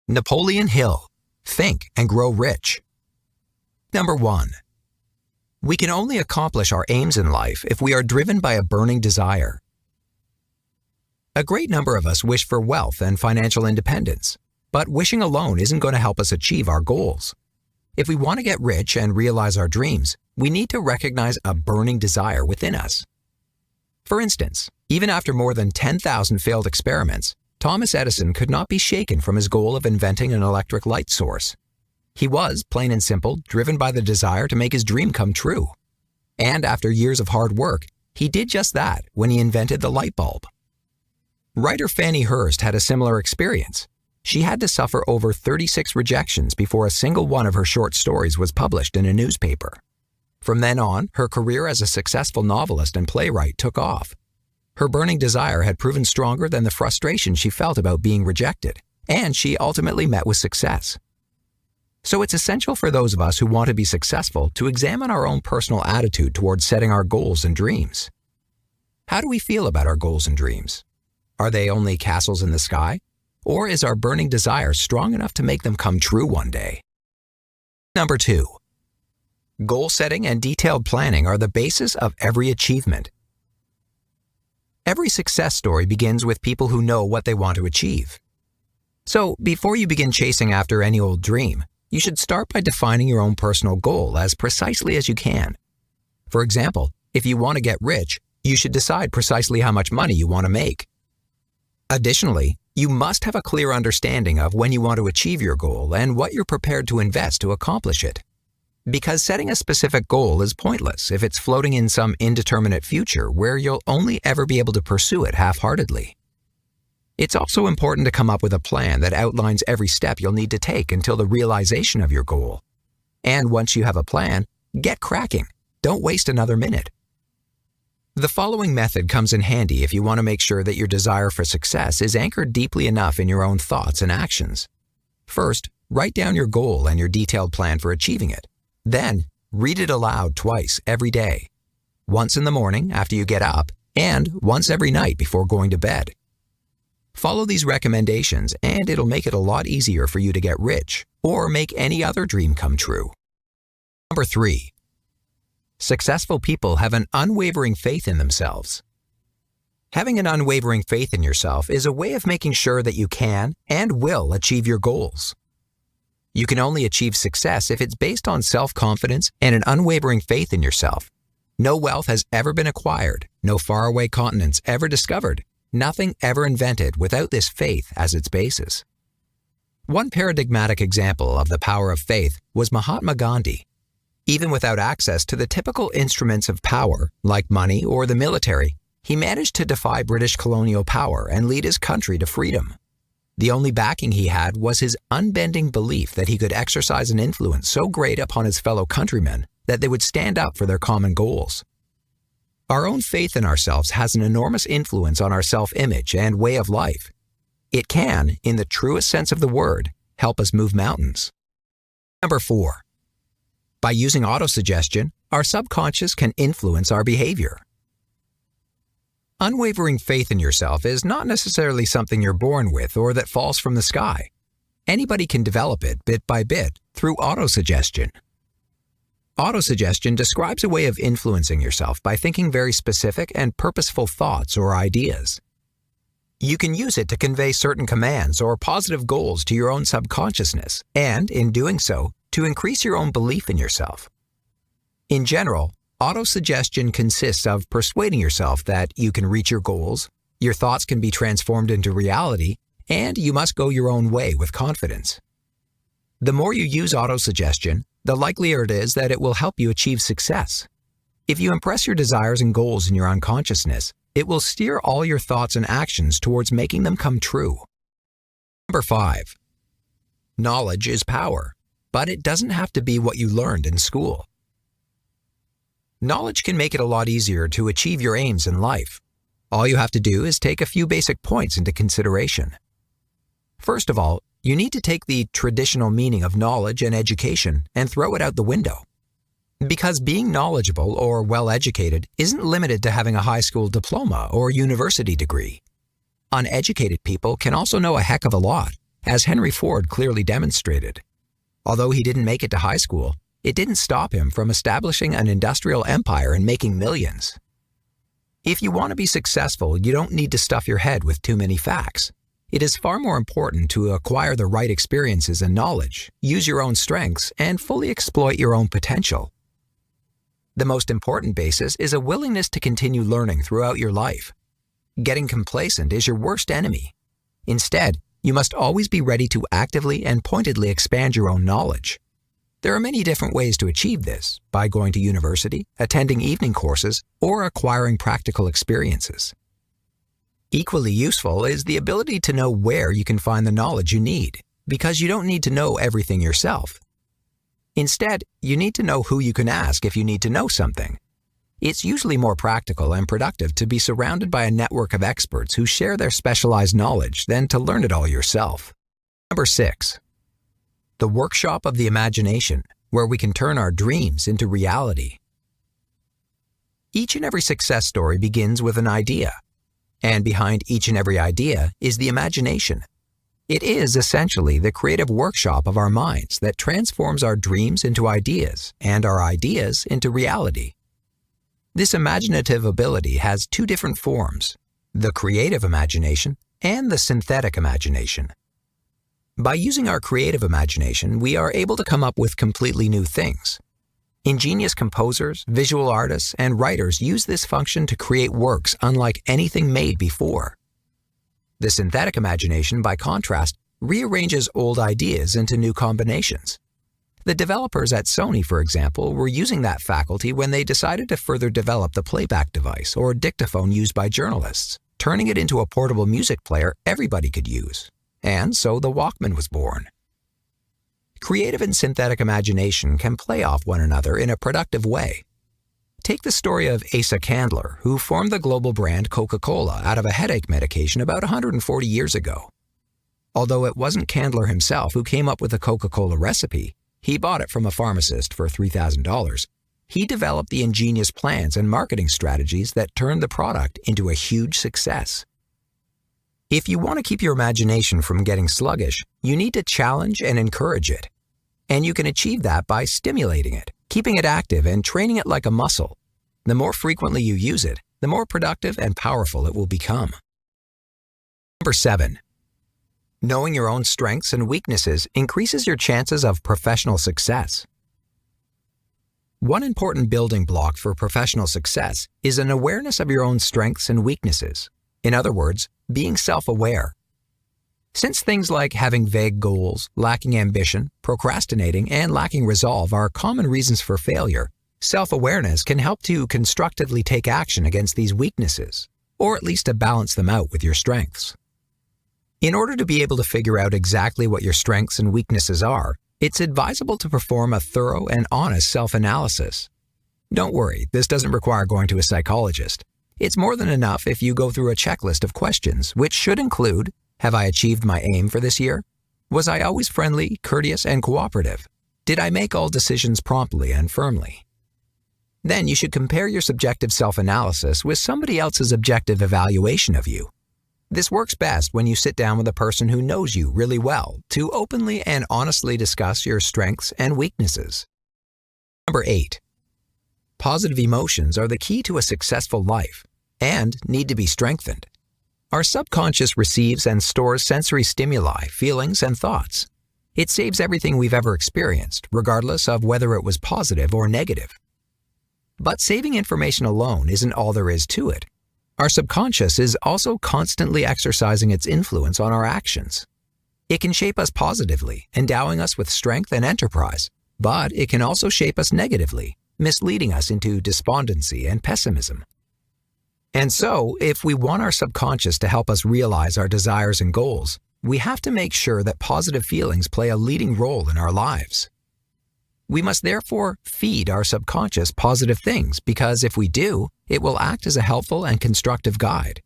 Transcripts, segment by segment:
Napoleon Hill, Think and Grow Rich. Number 1. We can only accomplish our aims in life if we are driven by a burning desire. A great number of us wish for wealth and financial independence, but wishing alone isn't going to help us achieve our goals. If we want to get rich and realize our dreams, we need to recognize a burning desire within us. For instance, even after more than 10,000 failed experiments, Thomas Edison could not be shaken from his goal of inventing an electric light source. He was, plain and simple, driven by the desire to make his dream come true. And after years of hard work, he did just that when he invented the light bulb. Writer Fannie Hurst had a similar experience. She had to suffer over 36 rejections before a single one of her short stories was published in a newspaper. From then on, her career as a successful novelist and playwright took off. Her burning desire had proven stronger than the frustration she felt about being rejected, and she ultimately met with success. So it's essential for those of us who want to be successful to examine our own personal attitude towards setting our goals and dreams. How do we feel about our goals and dreams? Are they only castles in the sky? Or is our burning desire strong enough to make them come true one day? Number 2. Goal setting and detailed planning are the basis of every achievement. Every success story begins with people who know what they want to achieve. So, before you begin chasing after any old dream, you should start by defining your own personal goal as precisely as you can. For example, if you want to get rich, you should decide precisely how much money you want to make. Additionally, you must have a clear understanding of when you want to achieve your goal and what you're prepared to invest to accomplish it. Because setting a specific goal is pointless if it's floating in some indeterminate future where you'll only ever be able to pursue it half-heartedly. It's also important to come up with a plan that outlines every step you'll need to take until the realization of your goal. And once you have a plan, get cracking. Don't waste another minute. The following method comes in handy if you want to make sure that your desire for success is anchored deeply enough in your own thoughts and actions. First, write down your goal and your detailed plan for achieving it. Then, read it aloud twice every day. Once in the morning after you get up, and once every night before going to bed. Follow these recommendations and it'll make it a lot easier for you to get rich or make any other dream come true. Number 3. Successful people have an unwavering faith in themselves. Having an unwavering faith in yourself is a way of making sure that you can and will achieve your goals. You can only achieve success if it's based on self-confidence and an unwavering faith in yourself. No wealth has ever been acquired, no faraway continents ever discovered, nothing ever invented without this faith as its basis. One paradigmatic example of the power of faith was Mahatma Gandhi. Even without access to the typical instruments of power, like money or the military, he managed to defy British colonial power and lead his country to freedom. The only backing he had was his unbending belief that he could exercise an influence so great upon his fellow countrymen that they would stand up for their common goals. Our own faith in ourselves has an enormous influence on our self-image and way of life. It can, in the truest sense of the word, help us move mountains. Number 4. By using autosuggestion, our subconscious can influence our behavior. Unwavering faith in yourself is not necessarily something you're born with or that falls from the sky. Anybody can develop it bit by bit through autosuggestion. Autosuggestion describes a way of influencing yourself by thinking very specific and purposeful thoughts or ideas. You can use it to convey certain commands or positive goals to your own subconsciousness, and, in doing so, to increase your own belief in yourself. In general, autosuggestion consists of persuading yourself that you can reach your goals, your thoughts can be transformed into reality, and you must go your own way with confidence. The more you use autosuggestion, the likelier it is that it will help you achieve success. If you impress your desires and goals in your unconsciousness, it will steer all your thoughts and actions towards making them come true. Number 5. Knowledge is power, but it doesn't have to be what you learned in school. Knowledge can make it a lot easier to achieve your aims in life. All you have to do is take a few basic points into consideration. First of all, you need to take the traditional meaning of knowledge and education and throw it out the window. Because being knowledgeable or well-educated isn't limited to having a high school diploma or university degree. Uneducated people can also know a heck of a lot, as Henry Ford clearly demonstrated. Although he didn't make it to high school, it didn't stop him from establishing an industrial empire and making millions. If you want to be successful, you don't need to stuff your head with too many facts. It is far more important to acquire the right experiences and knowledge, use your own strengths, and fully exploit your own potential. The most important basis is a willingness to continue learning throughout your life. Getting complacent is your worst enemy. Instead, you must always be ready to actively and pointedly expand your own knowledge. There are many different ways to achieve this, by going to university, attending evening courses, or acquiring practical experiences. Equally useful is the ability to know where you can find the knowledge you need, because you don't need to know everything yourself. Instead, you need to know who you can ask if you need to know something. It's usually more practical and productive to be surrounded by a network of experts who share their specialized knowledge than to learn it all yourself. Number 6. The workshop of the imagination, where we can turn our dreams into reality. Each and every success story begins with an idea, and behind each and every idea is the imagination. It is essentially the creative workshop of our minds that transforms our dreams into ideas and our ideas into reality. This imaginative ability has two different forms, the creative imagination and the synthetic imagination. By using our creative imagination, we are able to come up with completely new things. Ingenious composers, visual artists, and writers use this function to create works unlike anything made before. The synthetic imagination, by contrast, rearranges old ideas into new combinations. The developers at Sony, for example, were using that faculty when they decided to further develop the playback device or dictaphone used by journalists, turning it into a portable music player everybody could use. And so the Walkman was born. Creative and synthetic imagination can play off one another in a productive way. Take the story of Asa Candler, who formed the global brand Coca-Cola out of a headache medication about 140 years ago. Although it wasn't Candler himself who came up with the Coca-Cola recipe, he bought it from a pharmacist for $3,000. He developed the ingenious plans and marketing strategies that turned the product into a huge success. If you want to keep your imagination from getting sluggish, you need to challenge and encourage it. And you can achieve that by stimulating it, keeping it active, and training it like a muscle. The more frequently you use it, the more productive and powerful it will become. Number 7. Knowing your own strengths and weaknesses increases your chances of professional success. One important building block for professional success is an awareness of your own strengths and weaknesses. In other words, being self-aware. Since things like having vague goals, lacking ambition, procrastinating, and lacking resolve are common reasons for failure, self-awareness can help to constructively take action against these weaknesses, or at least to balance them out with your strengths. In order to be able to figure out exactly what your strengths and weaknesses are, it's advisable to perform a thorough and honest self-analysis. Don't worry, this doesn't require going to a psychologist. It's more than enough if you go through a checklist of questions, which should include: have I achieved my aim for this year? Was I always friendly, courteous, and cooperative? Did I make all decisions promptly and firmly? Then you should compare your subjective self-analysis with somebody else's objective evaluation of you. This works best when you sit down with a person who knows you really well to openly and honestly discuss your strengths and weaknesses. Number 8. Positive emotions are the key to a successful life and need to be strengthened. Our subconscious receives and stores sensory stimuli, feelings, and thoughts. It saves everything we've ever experienced, regardless of whether it was positive or negative. But saving information alone isn't all there is to it. Our subconscious is also constantly exercising its influence on our actions. It can shape us positively, endowing us with strength and enterprise, but it can also shape us negatively, misleading us into despondency and pessimism. And so, if we want our subconscious to help us realize our desires and goals, we have to make sure that positive feelings play a leading role in our lives. We must therefore feed our subconscious positive things because if we do, it will act as a helpful and constructive guide.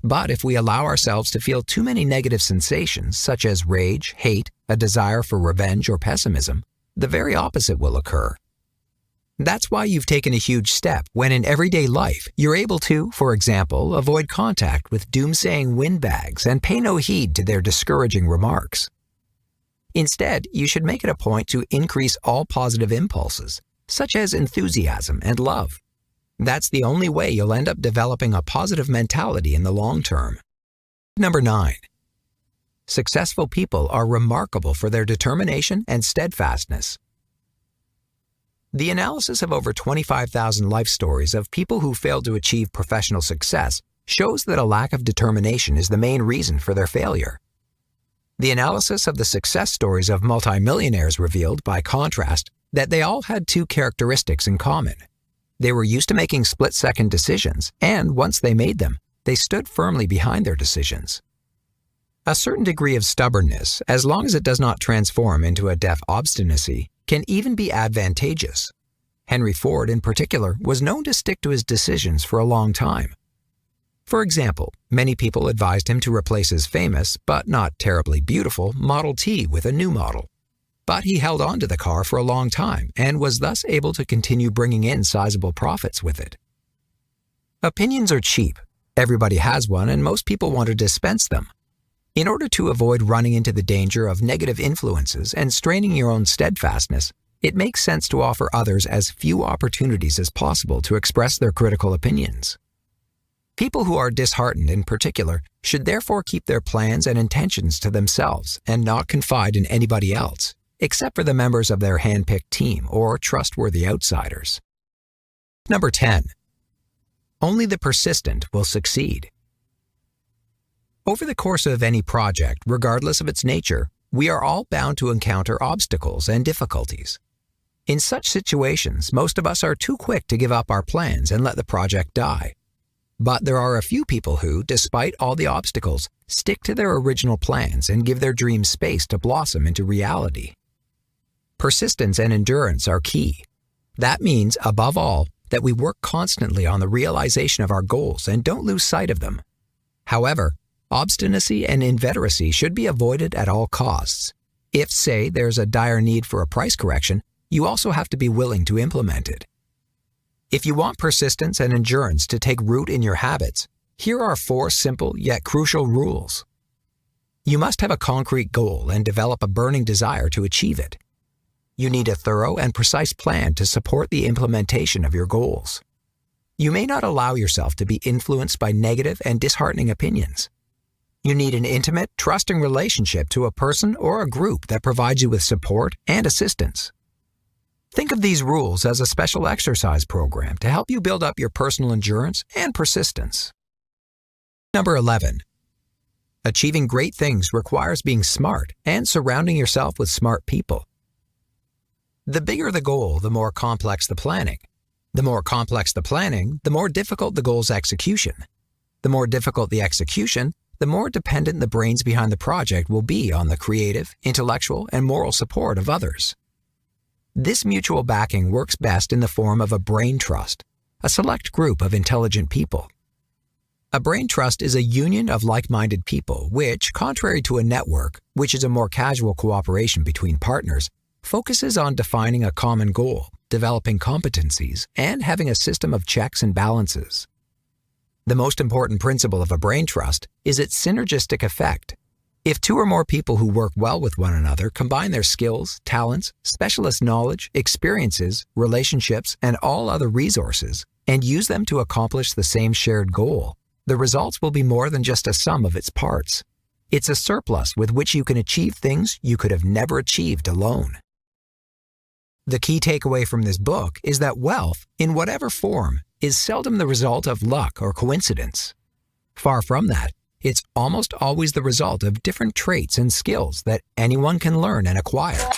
But if we allow ourselves to feel too many negative sensations such as rage, hate, a desire for revenge, or pessimism, the very opposite will occur. That's why you've taken a huge step when in everyday life you're able to, for example, avoid contact with doomsaying windbags and pay no heed to their discouraging remarks. Instead, you should make it a point to increase all positive impulses, such as enthusiasm and love. That's the only way you'll end up developing a positive mentality in the long term. Number 9. Successful people are remarkable for their determination and steadfastness. The analysis of over 25,000 life stories of people who failed to achieve professional success shows that a lack of determination is the main reason for their failure. The analysis of the success stories of multimillionaires revealed, by contrast, that they all had two characteristics in common. They were used to making split-second decisions, and once they made them, they stood firmly behind their decisions. A certain degree of stubbornness, as long as it does not transform into a deaf obstinacy, can even be advantageous. Henry Ford, in particular, was known to stick to his decisions for a long time. For example, many people advised him to replace his famous, but not terribly beautiful, Model T with a new model. But he held on to the car for a long time and was thus able to continue bringing in sizable profits with it. Opinions are cheap. Everybody has one, and most people want to dispense them. In order to avoid running into the danger of negative influences and straining your own steadfastness, it makes sense to offer others as few opportunities as possible to express their critical opinions. People who are disheartened, in particular, should therefore keep their plans and intentions to themselves and not confide in anybody else, except for the members of their hand-picked team or trustworthy outsiders. Number 10. Only the persistent will succeed. Over the course of any project, regardless of its nature, we are all bound to encounter obstacles and difficulties. In such situations, most of us are too quick to give up our plans and let the project die. But there are a few people who, despite all the obstacles, stick to their original plans and give their dreams space to blossom into reality. Persistence and endurance are key. That means, above all, that we work constantly on the realization of our goals and don't lose sight of them. However, obstinacy and inveteracy should be avoided at all costs. If, say, there's a dire need for a price correction, you also have to be willing to implement it. If you want persistence and endurance to take root in your habits, here are 4 simple yet crucial rules. You must have a concrete goal and develop a burning desire to achieve it. You need a thorough and precise plan to support the implementation of your goals. You may not allow yourself to be influenced by negative and disheartening opinions. You need an intimate, trusting relationship to a person or a group that provides you with support and assistance. Think of these rules as a special exercise program to help you build up your personal endurance and persistence. Number 11. Achieving great things requires being smart and surrounding yourself with smart people. The bigger the goal, the more complex the planning. The more complex the planning, the more difficult the goal's execution. The more difficult the execution, the more dependent the brains behind the project will be on the creative, intellectual, and moral support of others. This mutual backing works best in the form of a brain trust, a select group of intelligent people. A brain trust is a union of like-minded people which, contrary to a network, which is a more casual cooperation between partners, focuses on defining a common goal, developing competencies, and having a system of checks and balances. The most important principle of a brain trust is its synergistic effect. If 2 or more people who work well with one another combine their skills, talents, specialist knowledge, experiences, relationships, and all other resources, and use them to accomplish the same shared goal, the results will be more than just a sum of its parts. It's a surplus with which you can achieve things you could have never achieved alone. The key takeaway from this book is that wealth, in whatever form, is seldom the result of luck or coincidence. Far from that, it's almost always the result of different traits and skills that anyone can learn and acquire.